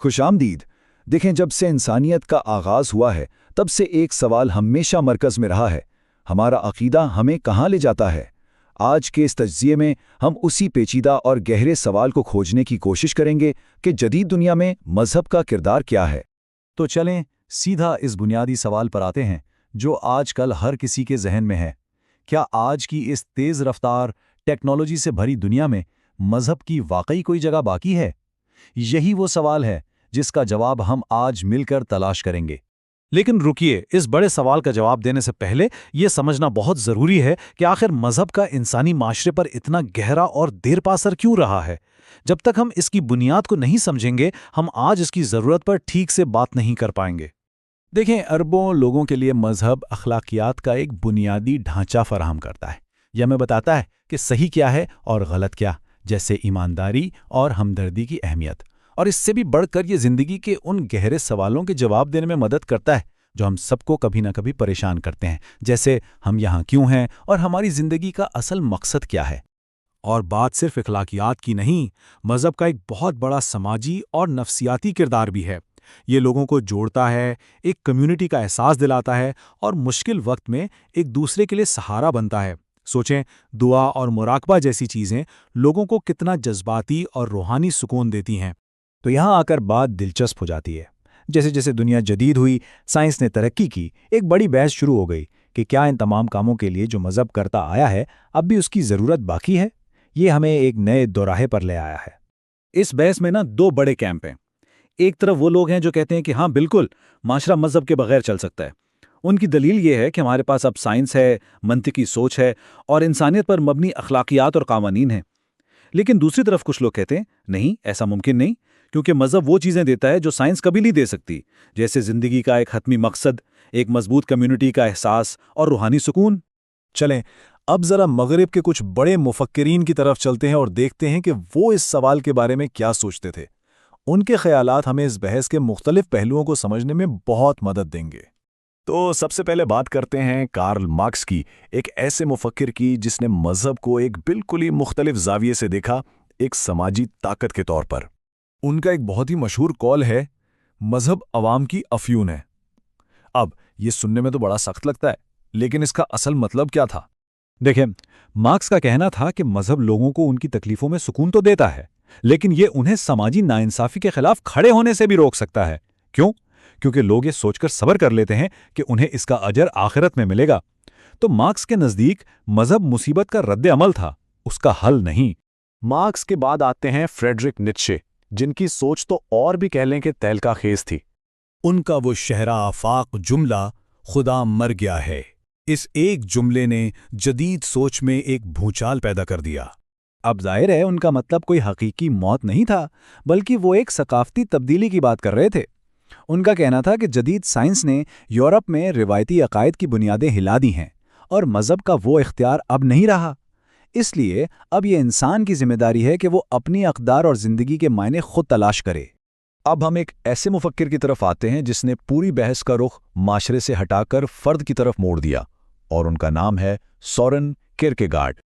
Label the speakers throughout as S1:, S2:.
S1: खुश आमदीद। देखें, जब से इंसानियत का आगाज़ हुआ है तब से एक सवाल हमेशा मरकज़ में रहा है, हमारा अक़ीदा हमें कहाँ ले जाता है। आज के इस तज्ज़िये में हम उसी पेचीदा और गहरे सवाल को खोजने की कोशिश करेंगे कि जदीद दुनिया में मज़हब का किरदार क्या है।
S2: तो चलें सीधा इस बुनियादी सवाल पर आते हैं जो आजकल हर किसी के जहन में है। क्या आज की इस तेज़ रफ्तार टेक्नोलॉजी से भरी दुनिया में मज़हब की वाकई कोई जगह बाकी है? यही वो सवाल है जिसका जवाब हम आज मिलकर तलाश करेंगे।
S3: लेकिन रुकिए, इस बड़े सवाल का जवाब देने से पहले यह समझना बहुत ज़रूरी है कि आखिर मज़हब का इंसानी माशरे पर इतना गहरा और देरपा असर क्यों रहा है। जब तक हम इसकी बुनियाद को नहीं समझेंगे, हम आज इसकी ज़रूरत पर ठीक से बात नहीं कर पाएंगे।
S2: देखें, अरबों लोगों के लिए मज़हब अखलाकियात का एक बुनियादी ढांचा फराहम करता है। यह हमें बताता है कि सही क्या है और गलत क्या, जैसे ईमानदारी और हमदर्दी की अहमियत। और इससे भी बढ़कर ये ज़िंदगी के उन गहरे सवालों के जवाब देने में मदद करता है जो हम सबको कभी ना कभी परेशान करते हैं, जैसे हम यहाँ क्यों हैं और हमारी ज़िंदगी का असल मकसद क्या है।
S3: और बात सिर्फ इखलाकियात की नहीं, मज़हब का एक बहुत बड़ा समाजी और नफ्सियाती किरदार भी है। ये लोगों को जोड़ता है, एक कम्युनिटी का एहसास दिलाता है और मुश्किल वक्त में एक दूसरे के लिए सहारा बनता है। सोचें, दुआ और मुराकबा जैसी चीज़ें लोगों को कितना जज्बाती और रूहानी सुकून देती हैं।
S2: तो यहाँ आकर बात दिलचस्प हो जाती है। जैसे जैसे दुनिया जदीद हुई, साइंस ने तरक्की की, एक बड़ी बहस शुरू हो गई कि क्या इन तमाम कामों के लिए जो मज़हब करता आया है अब भी उसकी ज़रूरत बाकी है। ये हमें एक नए दोराहे पर ले आया है।
S3: इस बहस में ना दो बड़े कैंप हैं। एक तरफ वो लोग हैं जो कहते हैं कि हाँ बिल्कुल, माशरा मज़हब के बगैर चल सकता है। उनकी दलील ये है कि हमारे पास अब साइंस है, मंतिकी सोच है और इंसानियत पर मबनी अखलाकियात और कावानीन हैं। लेकिन दूसरी तरफ कुछ लोग कहते हैं नहीं, ऐसा मुमकिन नहीं, क्योंकि मज़हब वो चीज़ें देता है जो साइंस कभी नहीं दे सकती, जैसे ज़िंदगी का एक हतमी मकसद, एक मजबूत कम्युनिटी का एहसास और रूहानी सुकून।
S2: चलें अब ज़रा मगरिब के कुछ बड़े मुफक्किरीन की तरफ चलते हैं और देखते हैं कि वो इस सवाल के बारे में क्या सोचते थे। उनके ख़यालात हमें इस बहस के मुख्तलिफ पहलुओं को समझने में बहुत मदद देंगे। तो सबसे पहले बात करते हैं कार्ल मार्क्स की, एक ऐसे मुफक्किर की जिसने मज़हब को एक बिल्कुल ही मुख्तलिफ ज़ाविये से देखा, एक समाजी ताकत के तौर पर। उनका एक बहुत ही मशहूर कॉल है, मज़हब अवाम की अफ्यून है। अब ये सुनने में तो बड़ा सख्त लगता है, लेकिन इसका असल मतलब क्या था?
S3: देखें, मार्क्स का कहना था कि मज़हब लोगों को उनकी तकलीफ़ों में सुकून तो देता है, लेकिन ये उन्हें समाजी नाइंसाफ़ी के खिलाफ खड़े होने से भी रोक सकता है। क्यों? क्योंकि लोग ये सोचकर सब्र कर लेते हैं कि उन्हें इसका अजर आखिरत में मिलेगा। तो मार्क्स के नज़दीक मज़हब मुसीबत का रद्द अमल था, उसका हल नहीं।
S2: मार्क्स के बाद आते हैं फ्रेडरिक नीत्शे, जिनकी सोच तो और भी कह लें कि तहलका खेज थी।
S4: उनका वो शहरा आफाक जुमला, खुदा मर गया है, इस एक जुमले ने जदीद सोच में एक भूचाल पैदा कर दिया।
S2: अब जाहिर है उनका मतलब कोई हकीकी मौत नहीं था, बल्कि वो एक सकाफती तब्दीली की बात कर रहे थे। उनका कहना था कि जदीद साइंस ने यूरोप में रिवायती अकायद की बुनियादें हिला दी हैं और मज़हब का वो इख्तियार अब नहीं रहा। इसलिए अब ये इंसान की जिम्मेदारी है कि वो अपनी अक़दार और ज़िंदगी के मायने खुद तलाश करे।
S1: अब हम एक ऐसे मुफक्किर की तरफ आते हैं जिसने पूरी बहस का रुख माशरे से हटाकर फ़र्द की तरफ मोड़ दिया, और उनका नाम है सोरेन किरकेगार्ड।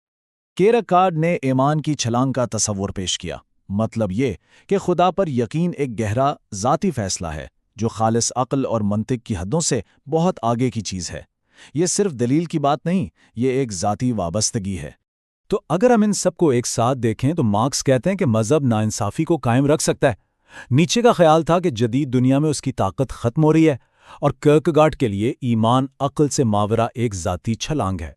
S2: किरकेगार्ड ने ईमान की छलांग का तसव्वुर पेश किया। मतलब ये कि खुदा पर यकीन एक गहरा ज़ाती फ़ैसला है जो खालिस अक्ल और मंतिक की हदों से बहुत आगे की चीज़ है। ये सिर्फ दलील की बात नहीं, ये एक ज़ाती वाबस्तगी है।
S3: तो अगर हम इन सब को एक साथ देखें तो मार्क्स कहते हैं कि मज़हब नाइंसाफ़ी को कायम रख सकता है। नीचे का ख्याल था कि जदीद दुनिया में उसकी ताकत ख़त्म हो रही है, और किरकेगार्ड के लिए ईमान अक्ल से मावरा एक ज़ाती छलांग है।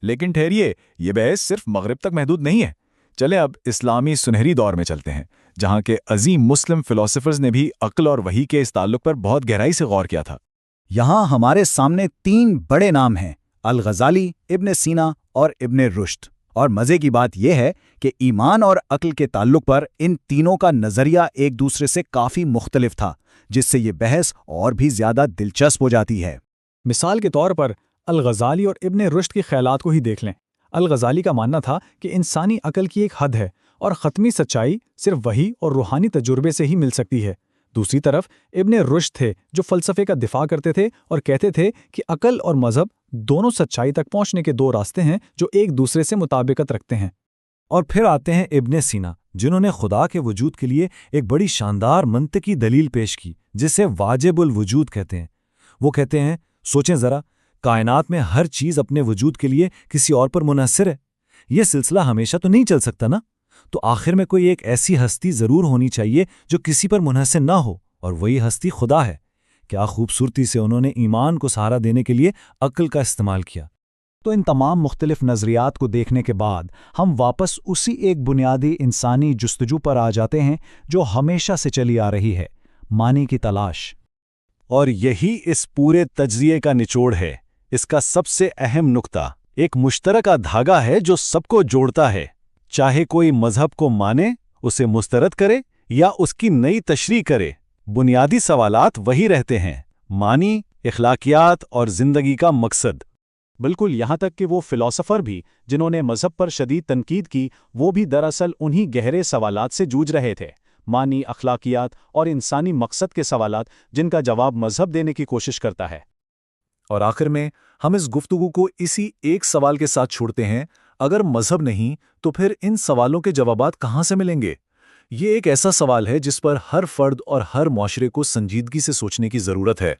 S2: लेकिन ठहरिए, ये बहस सिर्फ मगरिब तक महदूद नहीं है। चलें अब इस्लामी सुनहरी दौर में चलते हैं, जहाँ के अजीम मुस्लिम फ़िलोसोफर्स ने भी अक्ल और वही के इस ताल्लुक पर बहुत गहराई से गौर किया था।
S4: यहाँ हमारे सामने 3 बड़े नाम हैं, अल-ग़ज़ाली, इब्न सीना और इब्न रुश्द। और मज़े की बात यह है कि ईमान और अक्ल के ताल्लुक पर इन तीनों का नज़रिया एक दूसरे से काफ़ी मुख्तलिफ था, जिससे ये बहस और भी ज़्यादा दिलचस्प हो जाती है।
S3: मिसाल के तौर पर अल-ग़ज़ाली और इब्न रुश्द के ख़यालात को ही देख लें। अल-ग़ज़ाली का मानना था कि इंसानी अक्ल की एक हद है और ख़त्मी सच्चाई सिर्फ वही और रूहानी तजुर्बे से ही मिल सकती है। दूसरी तरफ इब्न रुश्द थे जो फ़लसफ़े का दिफा करते थे और कहते थे कि अक्ल और मज़हब दोनों सच्चाई तक पहुंचने के 2 रास्ते हैं जो एक दूसरे से मुताबिकत रखते हैं।
S2: और फिर आते हैं इब्न सीना, जिन्होंने खुदा के वजूद के लिए एक बड़ी शानदार मंतकी दलील पेश की जिसे वाजिबुल वजूद कहते हैं। वो कहते हैं, सोचें ज़रा, कायनात में हर चीज़ अपने वजूद के लिए किसी और पर मुनहसर है। यह सिलसिला हमेशा तो नहीं चल सकता ना, तो आखिर में कोई एक ऐसी हस्ती ज़रूर होनी चाहिए जो किसी पर मुनहसर ना हो, और वही हस्ती खुदा है। क्या खूबसूरती से उन्होंने ईमान को सहारा देने के लिए अक्ल का इस्तेमाल किया।
S4: तो इन तमाम मुख्तलिफ नज़रियात को देखने के बाद हम वापस उसी एक बुनियादी इंसानी जुस्तजू पर आ जाते हैं जो हमेशा से चली आ रही है, मानी की तलाश।
S2: और यही इस पूरे तज्जिए का निचोड़ है। इसका सबसे अहम नुक्ता एक मुश्तरका धागा है जो सबको जोड़ता है। चाहे कोई मजहब को माने, उसे मुस्तरद करे या उसकी नई तशरीह करे, बुनियादी सवालात वही रहते हैं: मानी, इखलाकियात और जिंदगी का मकसद।
S5: बिल्कुल, यहाँ तक कि वो फिलॉसफर भी जिन्होंने मजहब पर शदीद तनकीद की, वो भी दरअसल उन्हीं गहरे सवालात से जूझ रहे थे, मानी, अखलाकियात और इंसानी मकसद के सवालात जिनका जवाब मजहब देने की कोशिश करता है।
S2: और आखिर में हम इस गुफ्तगू को इसी एक सवाल के साथ छोड़ते हैं, अगर मजहब नहीं तो फिर इन सवालों के जवाबात कहाँ से मिलेंगे? ये एक ऐसा सवाल है जिस पर हर फर्द और हर मुआशरे को संजीदगी से सोचने की ज़रूरत है।